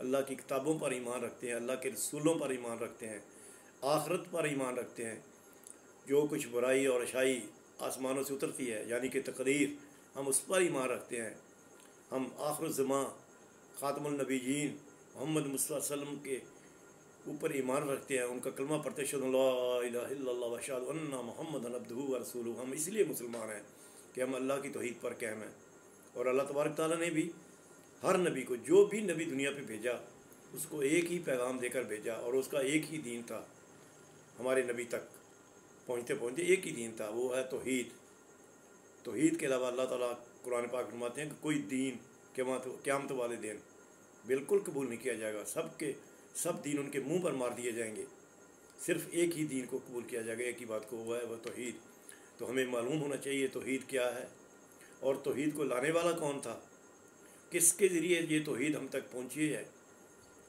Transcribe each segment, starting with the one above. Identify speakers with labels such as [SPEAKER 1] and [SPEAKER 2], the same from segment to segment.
[SPEAKER 1] اللہ کی کتابوں پر ایمان رکھتے ہیں، اللہ کے رسولوں پر ایمان رکھتے ہیں، آخرت پر ایمان رکھتے ہیں، جو کچھ برائی اور اشائی آسمانوں سے اترتی ہے یعنی کہ تقریر، ہم اس پر ایمان رکھتے ہیں، ہم آخر الزمان خاتم النبیین محمد مصطفیٰ صلی اللہ علیہ وسلم کے اوپر ایمان رکھتے ہیں، ان کا کلمہ پڑھتے اشہد ان لا الہ الا اللہ واشہد ان محمدا عبدہ ورسولہ۔ ہم اس لیے مسلمان ہیں کہ ہم اللہ کی توحید پر قائم ہیں، اور اللہ تبارک تعالیٰ نے بھی ہر نبی کو، جو بھی نبی دنیا پہ بھیجا، اس کو ایک ہی پیغام دے کر بھیجا، اور اس کا ایک ہی دین تھا، ہمارے نبی تک پہنچتے پہنچتے ایک ہی دین تھا، وہ ہے توحید۔ توحید کے علاوہ اللہ تعالیٰ قرآن پاک فرماتے ہیں کہ کوئی دین قیامت والے دن بالکل قبول نہیں کیا جائے گا، سب دین ان کے منہ پر مار دیے جائیں گے، صرف ایک ہی دین کو قبول کیا جائے گا، ایک ہی بات کو، وہ ہے وہ توحید۔ تو ہمیں معلوم ہونا چاہیے توحید کیا ہے، اور توحید کو لانے والا کون تھا، کس کے ذریعے یہ توحید ہم تک پہنچی ہے۔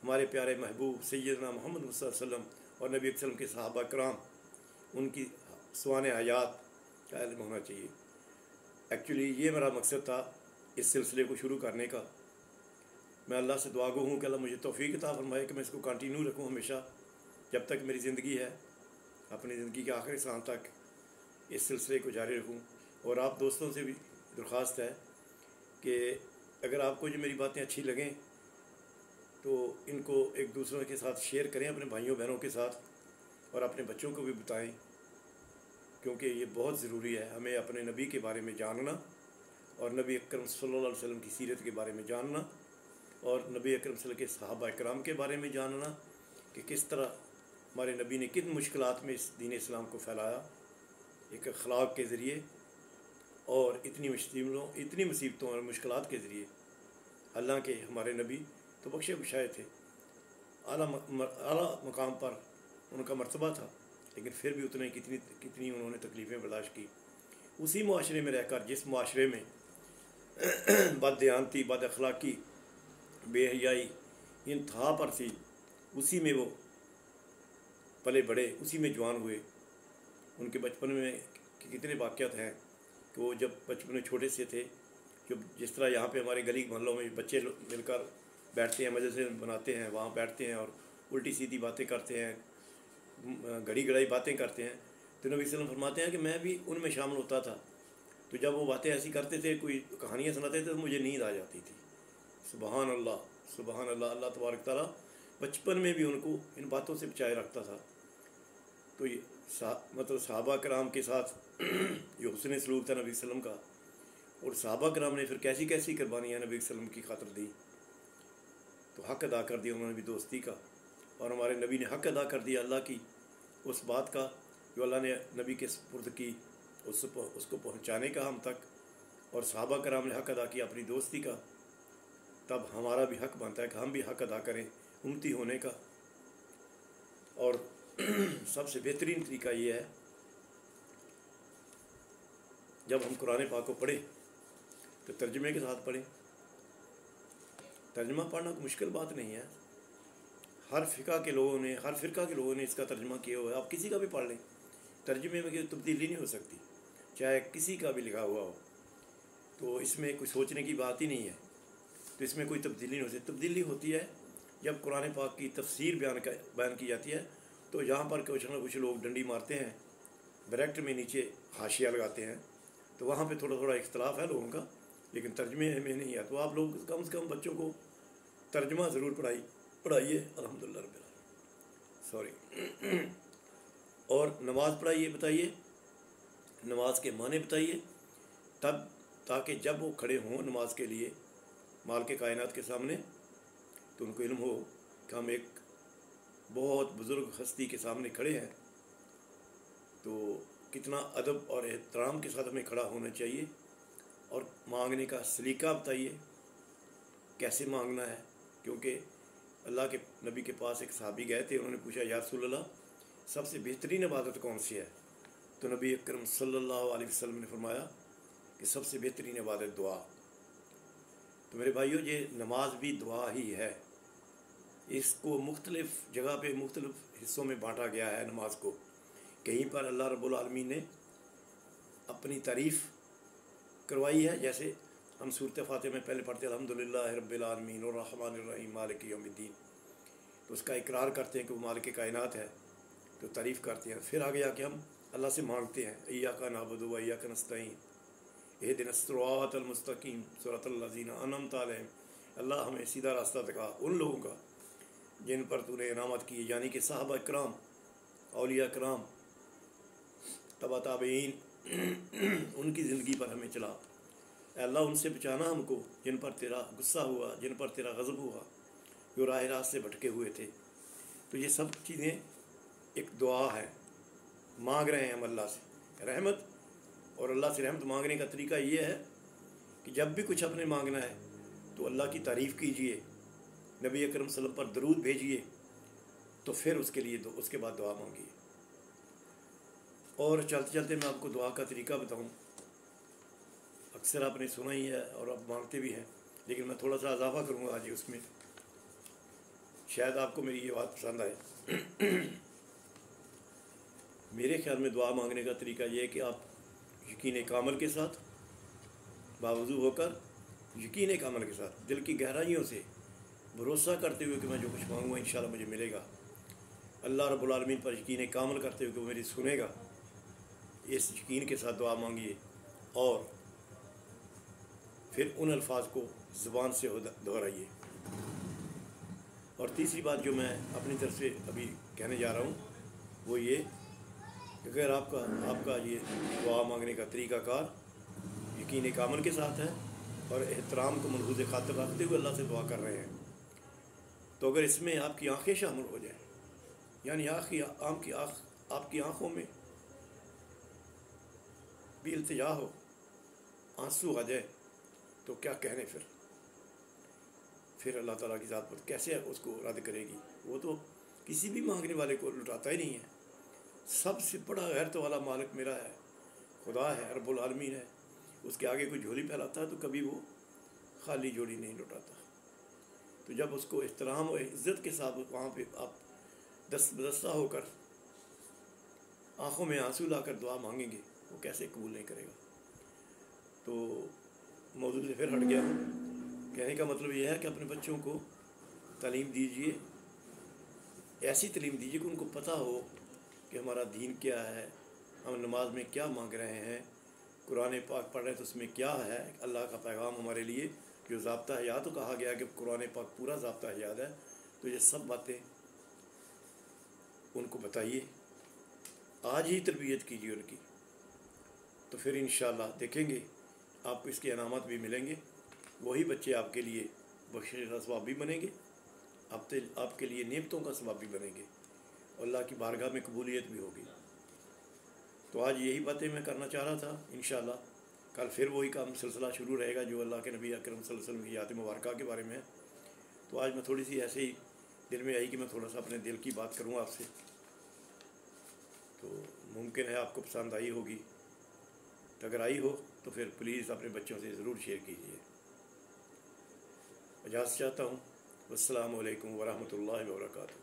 [SPEAKER 1] ہمارے پیارے محبوب سیدنا محمد صلی اللہ علیہ وسلم اور نبی اکرم صلی اللہ علیہ وسلم کے صحابہ کرام، ان کی سوانح حیات کا علم ہونا چاہیے۔ ایکچولی یہ میرا مقصد تھا اس سلسلے کو شروع کرنے کا۔ میں اللہ سے دعا گو ہوں کہ اللہ مجھے توفیق عطا فرمائے کہ میں اس کو کنٹینیو رکھوں ہمیشہ، جب تک میری زندگی ہے، اپنی زندگی کے آخری سانس تک اس سلسلے کو جاری رکھوں۔ اور آپ دوستوں سے بھی درخواست ہے کہ اگر آپ کو جو میری باتیں اچھی لگیں تو ان کو ایک دوسروں کے ساتھ شیئر کریں، اپنے بھائیوں بہنوں کے ساتھ، اور اپنے بچوں کو بھی بتائیں، کیونکہ یہ بہت ضروری ہے ہمیں اپنے نبی کے بارے میں جاننا، اور نبی اکرم صلی اللہ علیہ وسلم کی سیرت کے بارے میں جاننا، اور نبی اکرم صلی اللہ علیہ وسلم کے صحابہ کرام کے بارے میں جاننا کہ کس طرح ہمارے نبی نے کن مشکلات میں اس دین اسلام کو پھیلایا، ایک اخلاق کے ذریعے، اور اتنی مصیبتوں اور مشکلات کے ذریعے۔ اللہ کے ہمارے نبی تو بخشے بخشائے تھے، اعلیٰ مقام پر ان کا مرتبہ تھا، لیکن پھر بھی کتنی انہوں نے تکلیفیں برداشت کی۔ اسی معاشرے میں رہ کر، جس معاشرے میں بد دیانتی، بد اخلاقی، بے حیائی انتہا پر تھی، اسی میں وہ پلے بڑھے، اسی میں جوان ہوئے۔ ان کے بچپن میں کتنے واقعات ہیں کہ وہ جب بچپن میں چھوٹے سے تھے، جس طرح یہاں پہ ہمارے گلی محلوں میں بچے مل کر بیٹھتے ہیں، مجلسیں بناتے ہیں، وہاں بیٹھتے ہیں اور الٹی سیدھی باتیں کرتے ہیں، گھڑی گڑائی باتیں کرتے ہیں، تو نبی صلی اللہ علیہ وسلم فرماتے ہیں کہ میں بھی ان میں شامل ہوتا تھا، تو جب وہ باتیں ایسی کرتے تھے، کوئی کہانیاں سناتے تھے، تو مجھے نیند آ جاتی تھی۔ سبحان اللہ، سبحان اللہ۔ اللہ تبارک تعالیٰ بچپن میں بھی ان کو ان باتوں سے بچائے رکھتا تھا۔ تو یہ صحابہ کرام کے ساتھ جو حسن سلوک تھا نبی صلی اللہ علیہ وسلم کا، اور صحابہ کرام نے پھر کیسی کیسی قربانیاں نبی صلی اللہ علیہ وسلم کی خاطر دی، تو حق ادا کر دیا انہوں نے بھی دوستی کا، اور ہمارے نبی نے حق ادا کر دیا اللہ کی اس بات کا جو اللہ نے نبی کے سپرد کی، اس کو پہنچانے کا ہم تک، اور صحابہ کرام نے حق ادا کیا اپنی دوستی کا۔ تب ہمارا بھی حق بنتا ہے کہ ہم بھی حق ادا کریں امتی ہونے کا۔ اور سب سے بہترین طریقہ یہ ہے، جب ہم قرآن پاک کو پڑھیں تو ترجمے کے ساتھ پڑھیں۔ ترجمہ پڑھنا کوئی مشکل بات نہیں ہے، ہر فرقہ کے لوگوں نے اس کا ترجمہ کیا ہوا ہے، آپ کسی کا بھی پڑھ لیں، ترجمے میں کوئی تبدیلی نہیں ہو سکتی، چاہے کسی کا بھی لکھا ہوا ہو، تو اس میں کوئی سوچنے کی بات ہی نہیں ہے، تو اس میں کوئی تبدیلی نہیں ہو سکتی۔ تبدیلی ہوتی ہے جب قرآن پاک کی تفسیر بیان کی جاتی ہے، تو یہاں پر کچھ لوگ ڈنڈی مارتے ہیں، بریکٹ میں نیچے حاشیہ لگاتے ہیں، تو وہاں پہ تھوڑا اختلاف ہے لوگوں کا، لیکن ترجمے میں نہیں ہے۔ تو آپ لوگ کم سے کم بچوں کو ترجمہ ضرور پڑھائیے، الحمدللہ رب العالمین، سوری۔ اور نماز پڑھائیے، بتائیے نماز کے معنی بتائیے، تاکہ جب وہ کھڑے ہوں نماز کے لیے مالک کائنات کے سامنے، تو ان کو علم ہو کہ ہم ایک بہت بزرگ ہستی کے سامنے کھڑے ہیں، تو کتنا ادب اور احترام کے ساتھ ہمیں کھڑا ہونا چاہیے۔ اور مانگنے کا سلیقہ بتائیے، کیسے مانگنا ہے، کیونکہ اللہ کے نبی کے پاس ایک صحابی گئے تھے، انہوں نے پوچھا یا رسول اللہ سب سے بہترین عبادت کون سی ہے؟ تو نبی اکرم صلی اللہ علیہ وسلم نے فرمایا کہ سب سے بہترین عبادت دعا۔ تو میرے بھائیو، یہ نماز بھی دعا ہی ہے، اس کو مختلف جگہ پہ مختلف حصوں میں بانٹا گیا ہے نماز کو۔ کہیں پر اللہ رب العالمین نے اپنی تعریف کروائی ہے، جیسے ہم صورت فاتحہ میں پہلے پڑھتے ہیں الحمدللہ رب العالمین الرحمن الرحیم مالک یوم الدین، تو اس کا اقرار کرتے ہیں کہ وہ مالک کائنات ہے، تو تعریف کرتے ہیں. پھر آگے آ کے ہم اللہ سے مانگتے ہیں ایاک نعبد و ایاک نستعین اہدنا الصراط المستقیم صراط الذین انعمت علیہم، اللہ ہمیں سیدھا راستہ دکھا ان لوگوں کا جن پر تو نے انعامت کی، یعنی کہ صحابہ کرام، اولیاء کرام، تبع تابعین، ان کی زندگی پر ہمیں چلا. اے اللہ ان سے بچانا ہم کو جن پر تیرا غصہ ہوا، جن پر تیرا غضب ہوا، جو راہ راست سے بھٹکے ہوئے تھے. تو یہ سب چیزیں ایک دعا ہے، مانگ رہے ہیں ہم اللہ سے رحمت. اور اللہ سے رحمت مانگنے کا طریقہ یہ ہے کہ جب بھی کچھ اپنے مانگنا ہے تو اللہ کی تعریف کیجئے، نبی اکرم صلی اللہ علیہ وسلم پر درود بھیجیے، تو پھر اس کے لیے اس کے بعد دعا مانگیے. اور چلتے چلتے میں آپ کو دعا کا طریقہ بتاؤں. اکثر آپ نے سنا ہی ہے اور آپ مانگتے بھی ہیں، لیکن میں تھوڑا سا اضافہ کروں گا آج اس میں، شاید آپ کو میری یہ بات پسند آئے. میرے خیال میں دعا مانگنے کا طریقہ یہ ہے کہ آپ یقین کامل کے ساتھ، باوضو ہو کر، یقین کامل کے ساتھ، دل کی گہرائیوں سے بھروسہ کرتے ہوئے کہ میں جو کچھ مانگوں گا انشاءاللہ مجھے ملے گا، اللہ رب العالمین پر یقین کامل کرتے ہوئے کہ وہ میری سنے گا، اس یقین کے ساتھ دعا مانگیے. اور پھر ان الفاظ کو زبان سے دہرائیے. اور تیسری بات جو میں اپنی طرف سے ابھی کہنے جا رہا ہوں وہ یہ کہ اگر آپ کا یہ دعا مانگنے کا طریقہ کار یقین کامل کے ساتھ ہے اور احترام کو ملحوظ خاطر رکھتے ہوئے اللہ سے دعا کر رہے ہیں، تو اگر اس میں آپ کی آنکھیں شامل ہو جائیں، یعنی آپ کی آنکھوں میں بھی التجا ہو، آنسو آ جائے، تو کیا کہنے پھر اللہ تعالیٰ کی ذات پر کیسے اس کو رد کرے گی؟ وہ تو کسی بھی مانگنے والے کو لٹاتا ہی نہیں ہے. سب سے بڑا غیرت والا مالک میرا ہے، خدا ہے، رب العالمین ہے. اس کے آگے کوئی جھولی پھیلاتا ہے تو کبھی وہ خالی جھولی نہیں لٹاتا. تو جب اس کو احترام اور عزت کے ساتھ وہاں پہ آپ دست بدستہ ہو کر آنکھوں میں آنسو لا کر دعا مانگیں گے، وہ کیسے قبول نہیں کرے گا؟ تو موضوع سے پھر ہٹ گیا ہوں. کہنے کا مطلب یہ ہے کہ اپنے بچوں کو تعلیم دیجیے، ایسی تعلیم دیجیے کہ ان کو پتہ ہو کہ ہمارا دین کیا ہے، ہم نماز میں کیا مانگ رہے ہیں، قرآن پاک پڑھ رہے ہیں تو اس میں کیا ہے اللہ کا پیغام ہمارے لیے، جو ضابطہ حیات تو کہا گیا کہ قرآن پاک پورا ضابطہ حیات ہے. تو یہ سب باتیں ان کو بتائیے، آج ہی تربیت کیجیے ان کی، تو پھر انشاءاللہ دیکھیں گے آپ کو اس کے انعامات بھی ملیں گے. وہی بچے آپ کے لیے بخشش کا سبب بھی بنیں گے، آپ کے لیے نعمتوں کا سبب بھی بنیں گے، اور اللہ کی بارگاہ میں قبولیت بھی ہوگی. تو آج یہی باتیں میں کرنا چاہ رہا تھا. انشاءاللہ کل پھر وہی کام سلسلہ شروع رہے گا جو اللہ کے نبی اکرم صلی اللہ علیہ وسلم کی حیات مبارکہ کے بارے میں ہے. تو آج میں تھوڑی سی ایسے ہی دل میں آئی کہ میں تھوڑا سا اپنے دل کی بات کروں آپ سے. تو ممکن ہے آپ کو پسند آئی ہوگی، تو اگر آئی ہو تو پھر پلیز اپنے بچوں سے ضرور شیئر کیجیے. اجازت چاہتا ہوں. السلام علیکم ورحمۃ اللہ وبرکاتہ.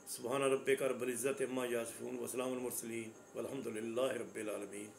[SPEAKER 1] سبحان ربک رب العزت عما یصفون وسلام المرسلین والحمد للہ رب العالمین.